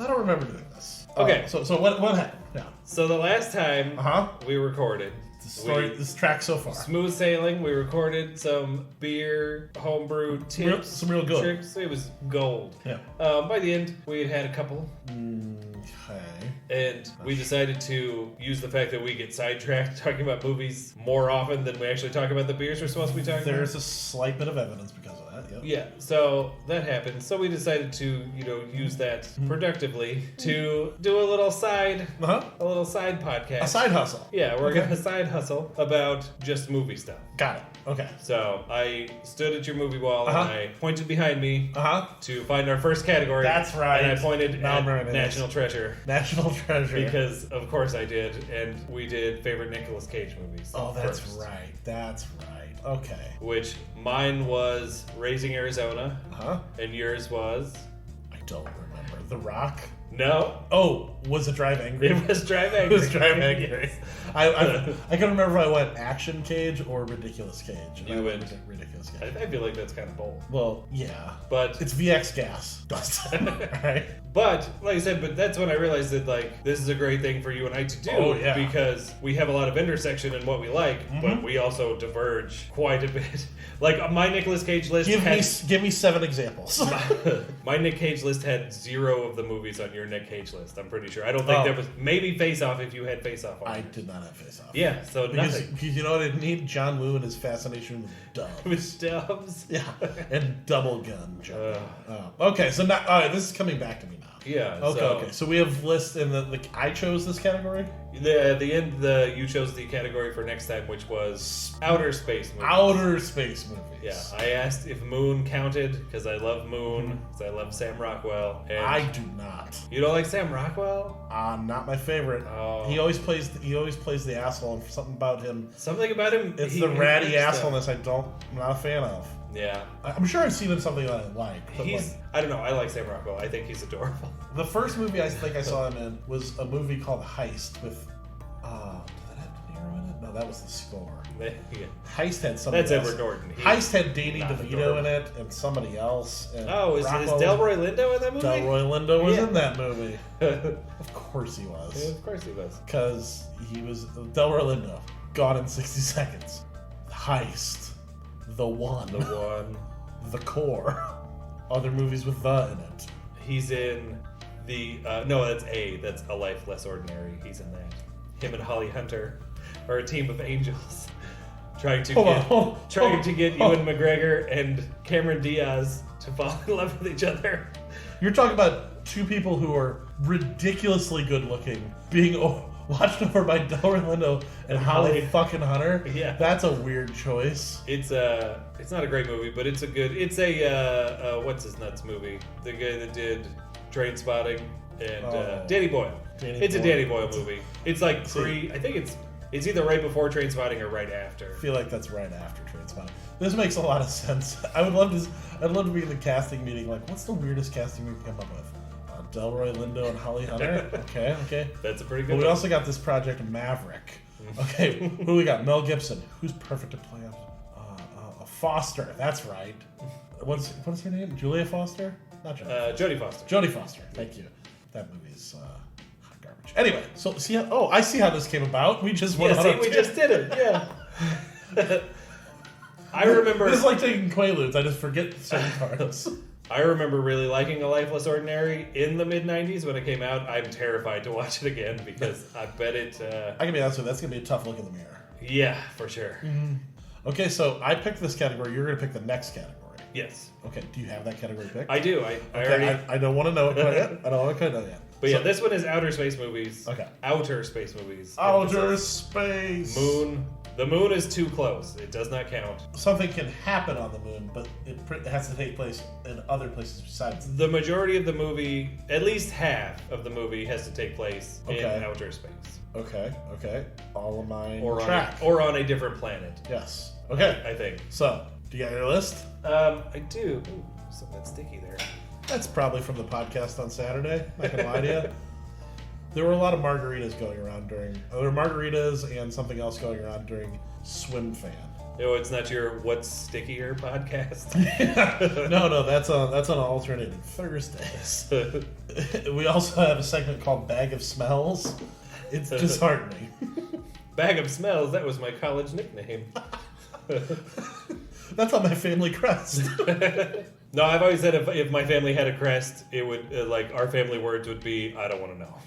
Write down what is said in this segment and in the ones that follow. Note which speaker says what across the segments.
Speaker 1: I don't remember doing this.
Speaker 2: Okay.
Speaker 1: So what happened? Yeah.
Speaker 2: So the last time we recorded...
Speaker 1: This track so far.
Speaker 2: Smooth sailing. We recorded some beer, homebrew tips.
Speaker 1: Some real good.
Speaker 2: Tricks. It was gold.
Speaker 1: Yeah.
Speaker 2: By the end, we had a couple.
Speaker 1: Okay.
Speaker 2: And we decided to use the fact that we get sidetracked talking about movies more often than we actually talk about the beers we're supposed to be talking about.
Speaker 1: There's a slight bit of evidence because of that, yep.
Speaker 2: Yeah, so that happened. So we decided to, use that productively to do a little side podcast.
Speaker 1: A side hustle.
Speaker 2: Yeah, we're gonna side hustle about just movie stuff.
Speaker 1: Got it. Okay.
Speaker 2: So I stood at your movie wall and I pointed behind me to find our first category.
Speaker 1: That's right.
Speaker 2: And I pointed at National Treasure.
Speaker 1: National Treasure.
Speaker 2: Because, of course, I did. And we did favorite Nicolas Cage movies.
Speaker 1: Oh, that's right. That's right. Okay.
Speaker 2: Which mine was Raising Arizona. And yours was?
Speaker 1: I don't remember. The Rock?
Speaker 2: No.
Speaker 1: Oh, was it Drive Angry?
Speaker 2: It was Drive Angry.
Speaker 1: It was Drive Angry. Yes. I can remember if I went Action Cage or Ridiculous Cage.
Speaker 2: You went
Speaker 1: Ridiculous Cage.
Speaker 2: I feel like that's kind of bold.
Speaker 1: Well, yeah.
Speaker 2: But
Speaker 1: it's VX Gas. Right?
Speaker 2: But, like I said, that's when I realized that, this is a great thing for you and I to do.
Speaker 1: Oh, yeah.
Speaker 2: Because we have a lot of intersection in what we like, but we also diverge quite a bit. My Nicolas Cage list
Speaker 1: Give me 7 examples.
Speaker 2: My Nick Cage list had 0 of the movies on your Nick Cage list, I'm pretty sure. I don't think there was... Maybe Face Off if you had Face Off on
Speaker 1: I
Speaker 2: yours.
Speaker 1: did not have Face Off.
Speaker 2: Yeah, so nothing.
Speaker 1: Because you know what I need? John Woo and his fascination with doves.
Speaker 2: With doves?
Speaker 1: Yeah. And double gun. Okay, so now... All right, this is coming back to me now.
Speaker 2: Yeah.
Speaker 1: Okay. So we have lists, and I chose this category.
Speaker 2: At the end, you chose the category for next time, which was outer space movies.
Speaker 1: Outer space movies.
Speaker 2: Yeah. I asked if Moon counted because I love Moon, because I love Sam Rockwell. And
Speaker 1: I do not.
Speaker 2: You don't like Sam Rockwell?
Speaker 1: Not my favorite.
Speaker 2: Oh.
Speaker 1: He always plays the asshole, and something about him.
Speaker 2: Something about him.
Speaker 1: It's the ratty assholeness I'm not a fan of.
Speaker 2: Yeah.
Speaker 1: I'm sure I've seen him something that I like. But
Speaker 2: I don't know. I like Sam Rockwell. I think he's adorable.
Speaker 1: The first movie I think I saw him in was a movie called Heist with... did that have De Niro in it? No, that was the score.
Speaker 2: Yeah.
Speaker 1: Heist had somebody
Speaker 2: That's
Speaker 1: else.
Speaker 2: Edward Norton.
Speaker 1: Heist had Danny DeVito in it and somebody else. And
Speaker 2: is Delroy Lindo in that movie?
Speaker 1: Delroy Lindo was in that movie. Of course he was.
Speaker 2: Yeah, of course he was.
Speaker 1: Because he was... Delroy Lindo. Gone in 60 Seconds. Heist. The One. The Core. Other movies with the in it.
Speaker 2: He's in the... no, that's A Life Less Ordinary. He's in that. Him and Holly Hunter are a team of angels trying to get Ewan McGregor and Cameron Diaz to fall in love with each other.
Speaker 1: You're talking about two people who are ridiculously good looking being watched over by Delroy Lindo and Holly fucking Hunter.
Speaker 2: Yeah.
Speaker 1: That's a weird choice.
Speaker 2: It's not a great movie, but it's a what's his nuts movie? The guy that did Trainspotting and Danny Boyle. It's a Danny Boyle movie. It's I think it's either right before Trainspotting or right after.
Speaker 1: I feel like that's right after Trainspotting. This makes a lot of sense. I'd love to be in the casting meeting. What's the weirdest casting we can come up with? Delroy Lindo and Holly Hunter. Okay.
Speaker 2: That's a pretty good
Speaker 1: one.
Speaker 2: We
Speaker 1: also got this Project Maverick. Okay, who do we got? Mel Gibson. Who's perfect to play Foster. That's right. What's her name? Julia Foster? Not Julia.
Speaker 2: Jodie Foster.
Speaker 1: Jodie Foster. Thank you. That movie's hot garbage. Anyway, so I see how this came about. We just went on.
Speaker 2: We just did it. Yeah. I remember.
Speaker 1: This is like taking Quaaludes. I just forget certain parts.
Speaker 2: I remember really liking A Life Less Ordinary in the mid-90s when it came out. I'm terrified to watch it again because I bet it...
Speaker 1: I can be honest with you, that's going to be a tough look in the mirror.
Speaker 2: Yeah, for sure.
Speaker 1: Mm-hmm. Okay, so I picked this category. You're going to pick the next category.
Speaker 2: Yes.
Speaker 1: Okay, do you have that category picked?
Speaker 2: I do.
Speaker 1: I don't want to know it quite yet. I don't want to know it yet.
Speaker 2: But this one is outer space movies.
Speaker 1: Okay.
Speaker 2: Outer space movies.
Speaker 1: Outer space.
Speaker 2: Moon. The moon is too close. It does not count.
Speaker 1: Something can happen on the moon, but it has to take place in other places besides.
Speaker 2: The majority of the movie, at least half of the movie, has to take place in outer space.
Speaker 1: Okay. All of mine
Speaker 2: or on a different planet.
Speaker 1: Yes. Okay.
Speaker 2: I think.
Speaker 1: So, do you got your list?
Speaker 2: I do. Ooh, something that's sticky there.
Speaker 1: That's probably from the podcast on Saturday. Not gonna lie to you. There were a lot of margaritas going around there were margaritas and something else going around during Swim Fan.
Speaker 2: Oh, it's not your What's Stickier podcast?
Speaker 1: No, that's on alternating Thursdays. We also have a segment called Bag of Smells. It's disheartening.
Speaker 2: Bag of Smells, that was my college nickname.
Speaker 1: That's on my family crest.
Speaker 2: No, I've always said if my family had a crest, it would, like, our family words would be, I don't want to know.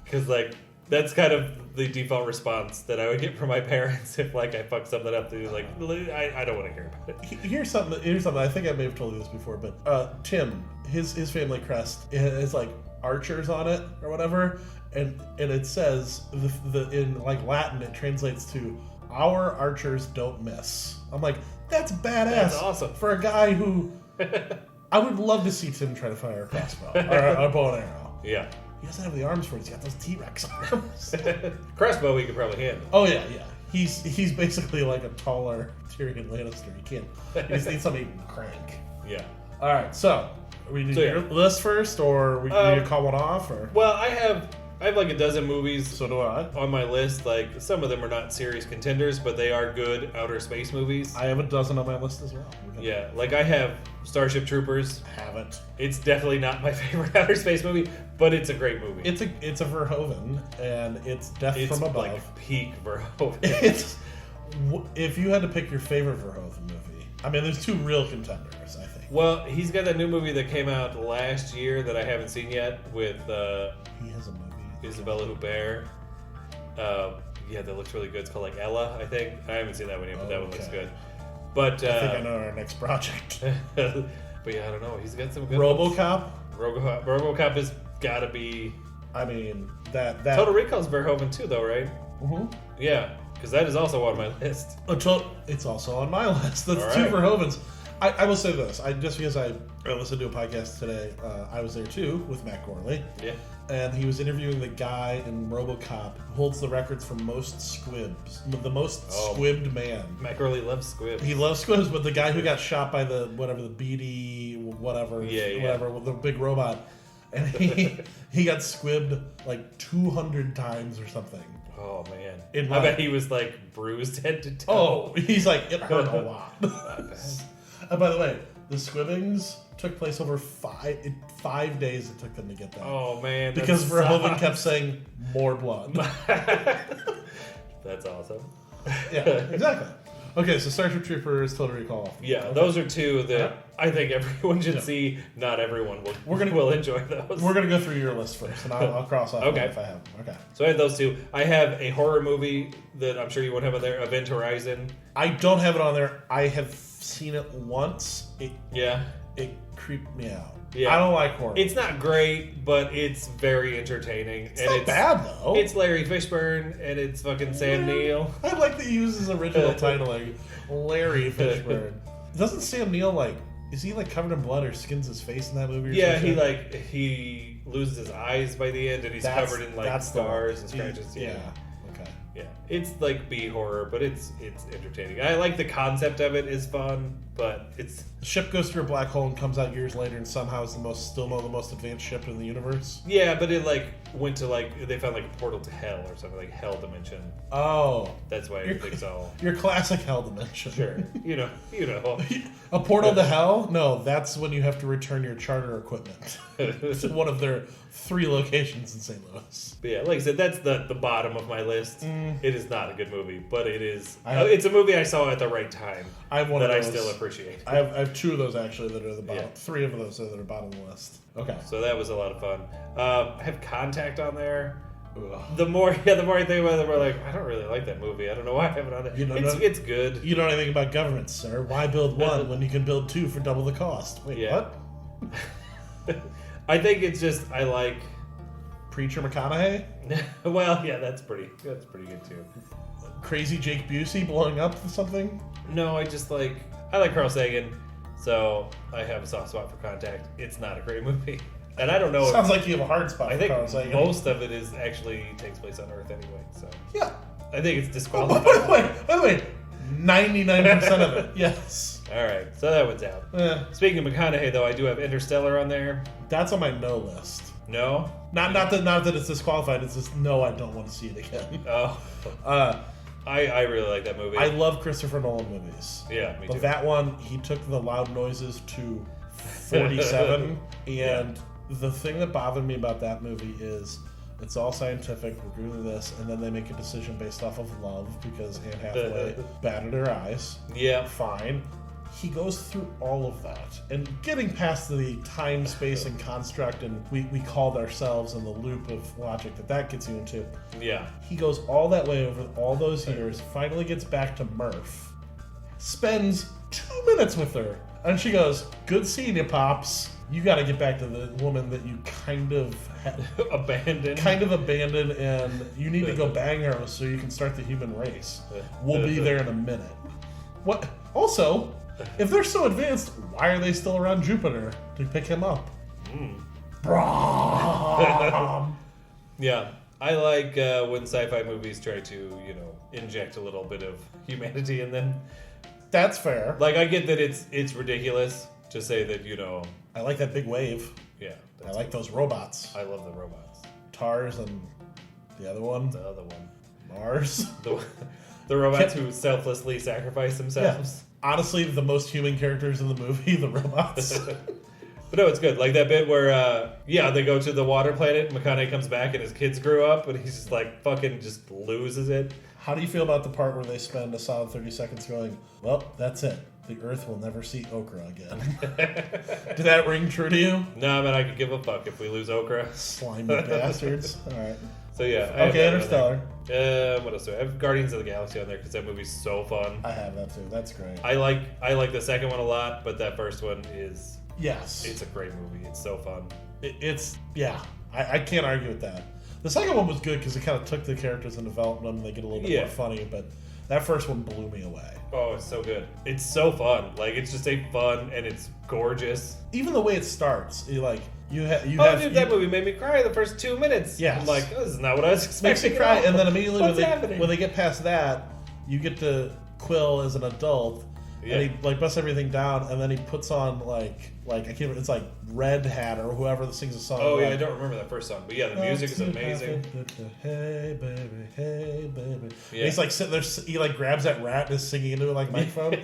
Speaker 2: Because, like, that's kind of the default response that I would get from my parents if, like, I fucked something up. They'd be like, I don't want to hear about it.
Speaker 1: Here's something. I think I may have told you this before, but Tim, his family crest is like archers on it or whatever, and it says in like Latin it translates to "Our archers don't miss." I'm like, that's badass.
Speaker 2: That's awesome
Speaker 1: for a guy who I would love to see Tim try to fire a crossbow or a bow and arrow.
Speaker 2: Yeah.
Speaker 1: He doesn't have the arms for it. He's got those T-Rex arms.
Speaker 2: Crossbow we could probably handle.
Speaker 1: Oh yeah. He's basically like a taller Tyrion Lannister. He just needs somebody to crank.
Speaker 2: Yeah.
Speaker 1: All right. So we do your list first, or we need to call one off, or?
Speaker 2: Well, I have like a dozen movies.
Speaker 1: So do I.
Speaker 2: On my list. Like, some of them are not serious contenders, but they are good outer space movies.
Speaker 1: I have a dozen on my list as well.
Speaker 2: Yeah, like I have Starship Troopers.
Speaker 1: Haven't.
Speaker 2: It's definitely not my favorite outer space movie, but it's a great movie.
Speaker 1: It's a Verhoeven, and it's Death from Above.
Speaker 2: Like peak Verhoeven.
Speaker 1: If you had to pick your favorite Verhoeven movie, I mean, there's two real contenders, I think.
Speaker 2: Well, he's got that new movie that came out last year that I haven't seen yet with
Speaker 1: he has a movie.
Speaker 2: Isabella Huppert. Yeah, that looks really good. It's called like Ella, I think. I haven't seen that one yet, but that one looks good. But
Speaker 1: I think I know our next project.
Speaker 2: But yeah, I don't know. He's got some good
Speaker 1: RoboCop.
Speaker 2: RoboCop has got to be.
Speaker 1: I mean that
Speaker 2: Total Recall's Verhoeven too, though, right?
Speaker 1: Mm-hmm.
Speaker 2: Yeah, because that is also on my list.
Speaker 1: It's also on my list. That's
Speaker 2: All
Speaker 1: two
Speaker 2: right.
Speaker 1: Verhovens. I will say this. Just because I listened to a podcast today, I was there too with Matt Gorley.
Speaker 2: Yeah.
Speaker 1: And he was interviewing the guy in RoboCop who holds the records for most squibs. The most squibbed man.
Speaker 2: Matt Gorley loves squibs.
Speaker 1: He loves squibs, but the guy who got shot by the BD whatever, with the big robot, and he got squibbed like 200 times or something.
Speaker 2: Oh man!
Speaker 1: I
Speaker 2: bet he was like bruised head to toe.
Speaker 1: Oh, he's like, it hurt a lot.
Speaker 2: Not bad.
Speaker 1: And by the way, the squibbings took place over 5 days. It took them to get that.
Speaker 2: Oh man!
Speaker 1: Because Verhoeven kept saying more blood.
Speaker 2: That's awesome.
Speaker 1: Yeah, exactly. Okay, so Starship Troopers, Total Recall.
Speaker 2: Yeah, those are two that I think everyone should see. Not everyone will enjoy those.
Speaker 1: We're gonna go through your list first, and I'll cross off
Speaker 2: Okay.
Speaker 1: if I have them. Okay.
Speaker 2: So I have those two. I have a horror movie that I'm sure you won't have on there, Event Horizon.
Speaker 1: I don't have it on there. I have seen it once. It creeped me out.
Speaker 2: Yeah.
Speaker 1: I don't like horror.
Speaker 2: It's not great, but it's very entertaining.
Speaker 1: It's not bad though.
Speaker 2: It's Larry Fishburne and it's fucking Sam Neill.
Speaker 1: I like that he uses his original title, like Larry Fishburne. Doesn't Sam Neill is he like covered in blood or skins his face in that movie? Or
Speaker 2: Yeah,
Speaker 1: something?
Speaker 2: he loses his eyes by the end and he's covered in like scars and scratches.
Speaker 1: Yeah. Okay.
Speaker 2: Yeah, it's like B horror, but it's entertaining. I like the concept of it is fun, but it's
Speaker 1: The ship goes through a black hole and comes out years later, and somehow is the most advanced ship in the universe.
Speaker 2: yeah, but it like went to like they found like a portal to hell or something like hell dimension.
Speaker 1: Oh,
Speaker 2: That's why everything's all
Speaker 1: your classic hell dimension.
Speaker 2: sure. You know.
Speaker 1: A portal to hell? No, that's when you have to return your charter equipment to one of their 3 locations in St. Louis.
Speaker 2: But yeah, like I said, that's the bottom of my list. It is not a good movie, but it is.
Speaker 1: have-
Speaker 2: It's a movie I saw at the right time
Speaker 1: I have one
Speaker 2: that
Speaker 1: of
Speaker 2: I
Speaker 1: those.
Speaker 2: still appreciate.
Speaker 1: I have 2 of those actually that are the bottom.
Speaker 2: Yeah.
Speaker 1: 3 of those that are bottom of the list. Okay.
Speaker 2: So that was a lot of fun. I have Contact on there.
Speaker 1: Ugh.
Speaker 2: The more I think about it, the more like I don't really like that movie. I don't know why I have it on there.
Speaker 1: You know,
Speaker 2: It's good.
Speaker 1: You don't know anything about government, sir. Why build one when you can build 2 for double the cost? Wait,
Speaker 2: Yeah.
Speaker 1: what?
Speaker 2: I think it's just I like.
Speaker 1: Preacher McConaughey?
Speaker 2: Well, yeah, that's pretty good too.
Speaker 1: Crazy Jake Busey blowing up something?
Speaker 2: No, I like Carl Sagan, so I have a soft spot for Contact. It's not a great movie, and I don't know.
Speaker 1: Sounds like you have a hard spot
Speaker 2: I
Speaker 1: for
Speaker 2: think
Speaker 1: Carl Sagan.
Speaker 2: most of it is actually takes place on Earth anyway, so
Speaker 1: Yeah.
Speaker 2: I think it's
Speaker 1: Oh,
Speaker 2: disqualified.
Speaker 1: by the way, 99% of it, yes.
Speaker 2: All right, so that one's out. Speaking of McConaughey, though, I do have Interstellar on there.
Speaker 1: That's on my no list.
Speaker 2: No,
Speaker 1: Not that it's disqualified. It's just no. I don't want to see it again.
Speaker 2: oh, I really like that movie.
Speaker 1: I love Christopher Nolan movies.
Speaker 2: Yeah, me too.
Speaker 1: But that one, he took the loud noises to 47. And the thing that bothered me about that movie is it's all scientific, we're doing this, and then they make a decision based off of love because Anne Hathaway batted her eyes.
Speaker 2: Yeah.
Speaker 1: Fine. He goes through all of that. And getting past the time, space, and construct, and we called ourselves in the loop of logic that gets you into.
Speaker 2: Yeah.
Speaker 1: He goes all that way over all those years, finally gets back to Murph, spends 2 minutes with her, and she goes, "Good seeing you, Pops. You got to get back to the woman that you kind of abandoned, and you need to go bang her so you can start the human race. We'll be there in a minute." What? Also, if they're so advanced, why are they still around Jupiter to pick him up?
Speaker 2: Yeah, I like when sci-fi movies try to, inject a little bit of humanity in them.
Speaker 1: That's fair.
Speaker 2: Like, I get that it's ridiculous to say that,
Speaker 1: I like that big wave.
Speaker 2: Yeah.
Speaker 1: I like those robots.
Speaker 2: I love the robots.
Speaker 1: Tars and the other one.
Speaker 2: The other one.
Speaker 1: Mars.
Speaker 2: The robots who selflessly sacrifice themselves.
Speaker 1: Yeah. Honestly, the most human characters in the movie, the robots.
Speaker 2: But no, it's good. Like that bit where, they go to the water planet, McConaughey comes back and his kids grew up, and he's just like fucking just loses it.
Speaker 1: How do you feel about the part where they spend a solid 30 seconds going, well, that's it. The Earth will never see Okra again. Did that ring true to you?
Speaker 2: No, man, I could give a fuck if we lose Okra.
Speaker 1: Slimy bastards. All right.
Speaker 2: So yeah.
Speaker 1: Okay, Interstellar.
Speaker 2: What else do I have? Guardians of the Galaxy on there because that movie's so fun.
Speaker 1: I have that too. That's great.
Speaker 2: I like the second one a lot, but that first one is...
Speaker 1: Yes.
Speaker 2: It's a great movie. It's so fun.
Speaker 1: I can't argue with that. The second one was good because it kind of took the characters and developed them, and they get a little bit more funny, but that first one blew me away.
Speaker 2: Oh, it's so good. It's so fun. Like, it's just fun, and it's gorgeous.
Speaker 1: Even the way it starts, that
Speaker 2: movie made me cry the first 2 minutes.
Speaker 1: Yes.
Speaker 2: I'm like, this is not what I was expecting.
Speaker 1: Makes you cry, and then immediately
Speaker 2: when
Speaker 1: they get past that, you get to Quill as an adult, and he busts everything down, and then he puts on it's like Red Hat or whoever that sings a song.
Speaker 2: Oh yeah, I don't remember that first song, but yeah, the music is amazing.
Speaker 1: Hey baby, hey baby.
Speaker 2: Yeah.
Speaker 1: And he's like sitting there, he grabs that rat and is singing into it like a microphone.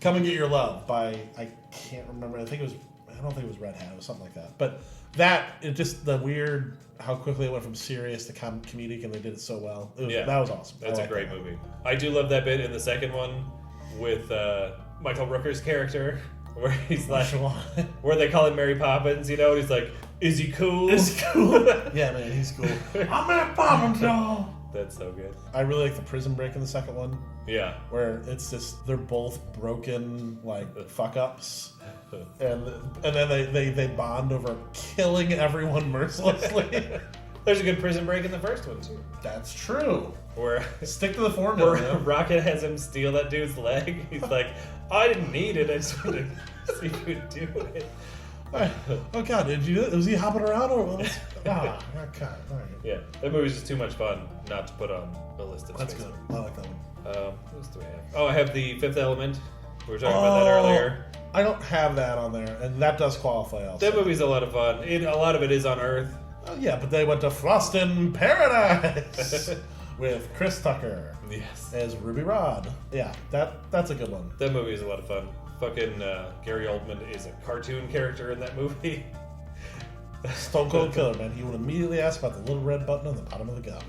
Speaker 1: Come and Get Your Love by, I can't remember. I don't think it was Red Hat. It was something like that. But the weird how quickly it went from serious to comedic, and they did it so well. That was awesome.
Speaker 2: That's a great movie. I do love that bit in the second one with Michael Rooker's character, where he's like, where they call him Mary Poppins, and he's like, is he cool?
Speaker 1: Is he cool? Yeah, man, he's cool. I'm Mary Poppins, y'all.
Speaker 2: That's so good.
Speaker 1: I really like the prison break in the second one.
Speaker 2: Yeah.
Speaker 1: Where it's just, they're both broken, fuck ups. And then they bond over killing everyone mercilessly.
Speaker 2: There's a good prison break in the first one, too.
Speaker 1: That's true.
Speaker 2: Where
Speaker 1: stick to the formula.
Speaker 2: Where Rocket has him steal that dude's leg. He's like, I didn't need it. I just wanted to see if you would do it.
Speaker 1: Oh God! Was he hopping around or what? Okay. All right.
Speaker 2: Yeah, that movie's just too much fun not to put on a list of.
Speaker 1: That's good. I like that one.
Speaker 2: What else do we have? Oh, I have The Fifth Element. We were talking about that earlier.
Speaker 1: I don't have that on there, and that does qualify. Also,
Speaker 2: that movie's a lot of fun. A lot of it is on Earth.
Speaker 1: Yeah, but they went to Frost in Paradise with Chris Tucker.
Speaker 2: Yes.
Speaker 1: As Ruby Rod. Yeah, that's a good one.
Speaker 2: That movie is a lot of fun. Fucking Gary Oldman is a cartoon character in that movie.
Speaker 1: Stone Cold Killer, man. He would immediately ask about the little red button on the bottom of the gun.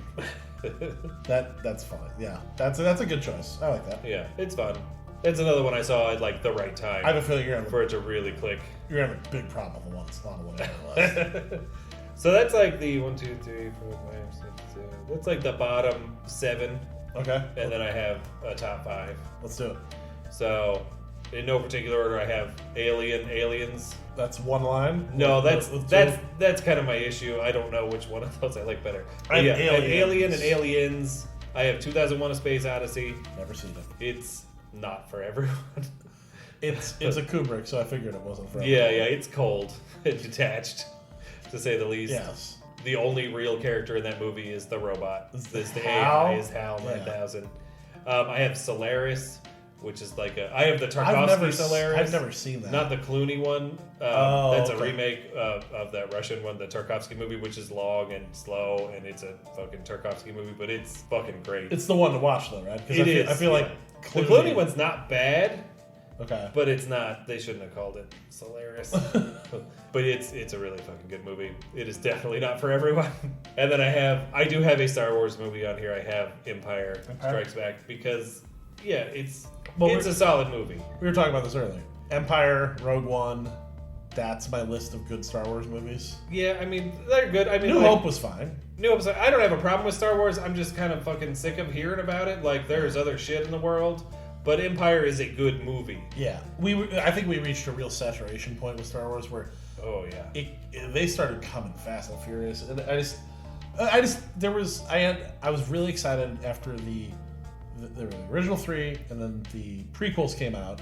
Speaker 1: That's fun. Yeah, that's a good choice. I like that.
Speaker 2: Yeah, it's fun. It's another one I saw at the right time.
Speaker 1: I have a feeling
Speaker 2: for it to really click.
Speaker 1: You're having a big problem with the one. It's not whatever it was.
Speaker 2: So that's the 1, 2, 3, 4, 5, 6, 7. That's the bottom 7.
Speaker 1: Okay.
Speaker 2: And then I have a top 5.
Speaker 1: Let's do it.
Speaker 2: So, in no particular order, I have Aliens.
Speaker 1: That's one line?
Speaker 2: No, that's kind of my issue. I don't know which one of those I like better.
Speaker 1: I have
Speaker 2: Alien and Aliens. I have 2001: A Space Odyssey.
Speaker 1: Never seen it.
Speaker 2: It's not for everyone.
Speaker 1: It's a Kubrick, so I figured it wasn't for
Speaker 2: everyone. Yeah, it's cold and detached, to say the least.
Speaker 1: Yes.
Speaker 2: The only real character in that movie is the robot. The
Speaker 1: Hal?
Speaker 2: AI is HAL 9000. I have Solaris, which is like I have the Tarkovsky Solaris.
Speaker 1: I've never seen that.
Speaker 2: Not the Clooney one. That's a remake of that Russian one, the Tarkovsky movie, which is long and slow, and it's a fucking Tarkovsky movie, but it's fucking great.
Speaker 1: It's the one to watch, though, right?
Speaker 2: It
Speaker 1: I feel like
Speaker 2: the Clooney one's not bad.
Speaker 1: Okay.
Speaker 2: But it's not. They shouldn't have called it Solaris. But it's a really fucking good movie. It is definitely not for everyone. And then I do have a Star Wars movie on here. I have Empire Strikes Back because it's a solid movie.
Speaker 1: We were talking about this earlier. Empire, Rogue One. That's my list of good Star Wars movies.
Speaker 2: Yeah, I mean they're good. I mean,
Speaker 1: New Hope was fine.
Speaker 2: New Hope's I don't have a problem with Star Wars. I'm just kind of fucking sick of hearing about it. Like there's other shit in the world. But Empire is a good movie.
Speaker 1: Yeah, I think we reached a real saturation point with Star Wars where they started coming fast and furious, and I was really excited after the original 3, and then the prequels came out,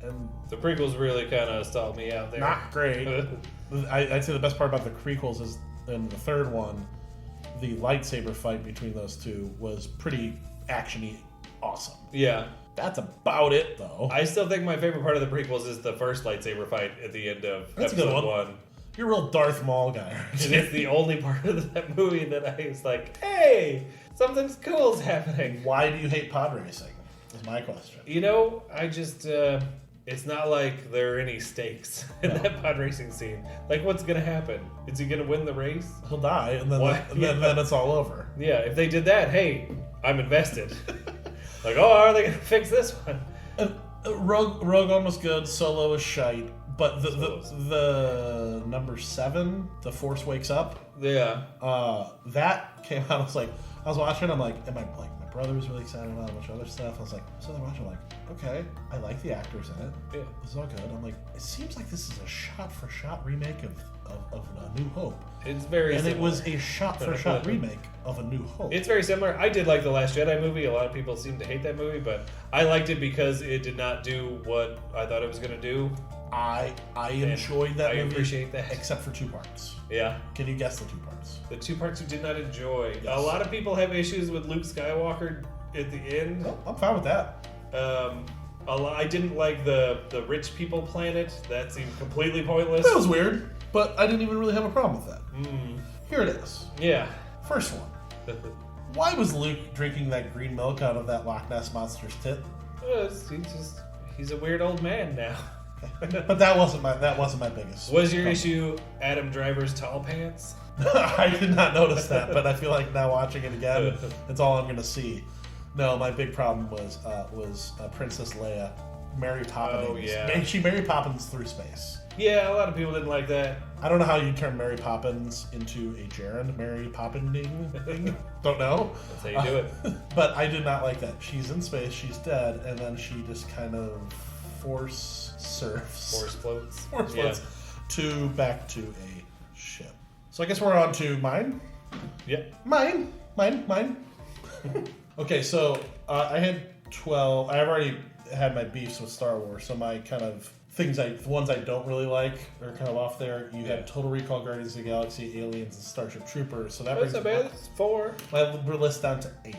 Speaker 1: and
Speaker 2: the prequels really kind of stalled me out there.
Speaker 1: Not great. I'd say the best part about the prequels is in the third one, the lightsaber fight between those two was pretty actiony, awesome.
Speaker 2: Yeah.
Speaker 1: That's about it, though.
Speaker 2: I still think my favorite part of the prequels is the first lightsaber fight at the end of episode 1.
Speaker 1: You're a real Darth Maul guy.
Speaker 2: And it's the only part of that movie that I was like, hey, something cool's happening.
Speaker 1: Why do you hate pod racing? Is my question.
Speaker 2: I just, it's not like there are any stakes in that pod racing scene. Like, what's going to happen? Is he going to win the race?
Speaker 1: He'll die, and then it's all over.
Speaker 2: Yeah, if they did that, hey, I'm invested. Like, how are they going to fix this one?
Speaker 1: Rogue One was good. Solo was shite. But the number 7, The Force Wakes Up.
Speaker 2: Yeah.
Speaker 1: That came out. I was watching. I'm like, my brother was really excited about a bunch of other stuff. I was like, so I'm watching. I'm like, okay, I like the actors in it.
Speaker 2: Yeah.
Speaker 1: This is all good. I'm like, it seems like this is a shot-for-shot remake of A New Hope.
Speaker 2: It's very similar.
Speaker 1: It was a shot-for-shot remake of A New Hope.
Speaker 2: It's very similar. I did like The Last Jedi movie. A lot of people seem to hate that movie, but I liked it because it did not do what I thought it was going to do.
Speaker 1: I enjoyed that movie.
Speaker 2: I appreciate that.
Speaker 1: Except for 2 parts.
Speaker 2: Yeah.
Speaker 1: Can you guess the 2 parts?
Speaker 2: The 2 parts you did not enjoy.
Speaker 1: Yes.
Speaker 2: A lot of people have issues with Luke Skywalker at the end.
Speaker 1: Oh, I'm fine with that.
Speaker 2: I didn't like the rich people planet. That seemed completely pointless.
Speaker 1: That was weird, but I didn't even really have a problem with that. Here it is.
Speaker 2: Yeah.
Speaker 1: First one. Why was Luke drinking that green milk out of that Loch Ness monster's tit?
Speaker 2: He's a weird old man now.
Speaker 1: But that wasn't my biggest.
Speaker 2: Was your issue Adam Driver's tall pants?
Speaker 1: I did not notice that, but I feel like now watching it again, it's all I'm going to see. No, my big problem was Princess Leia, Mary Poppins.
Speaker 2: Oh yeah,
Speaker 1: she Mary Poppins through space.
Speaker 2: Yeah, a lot of people didn't like that.
Speaker 1: I don't know how you turn Mary Poppins into a gerund Mary Poppining thing. Don't know.
Speaker 2: That's how you do it.
Speaker 1: But I did not like that. She's in space, she's dead, and then she just kind of force floats back to a ship. So I guess we're on to mine.
Speaker 2: Yeah.
Speaker 1: Mine. Okay, so I had 12. I've already had my beefs with Star Wars, so my kind of the ones I don't really like are kind of off there. You had Total Recall, Guardians of the Galaxy, Aliens, and Starship Troopers. So that brings
Speaker 2: not bad. It's 4.
Speaker 1: my list down to 8.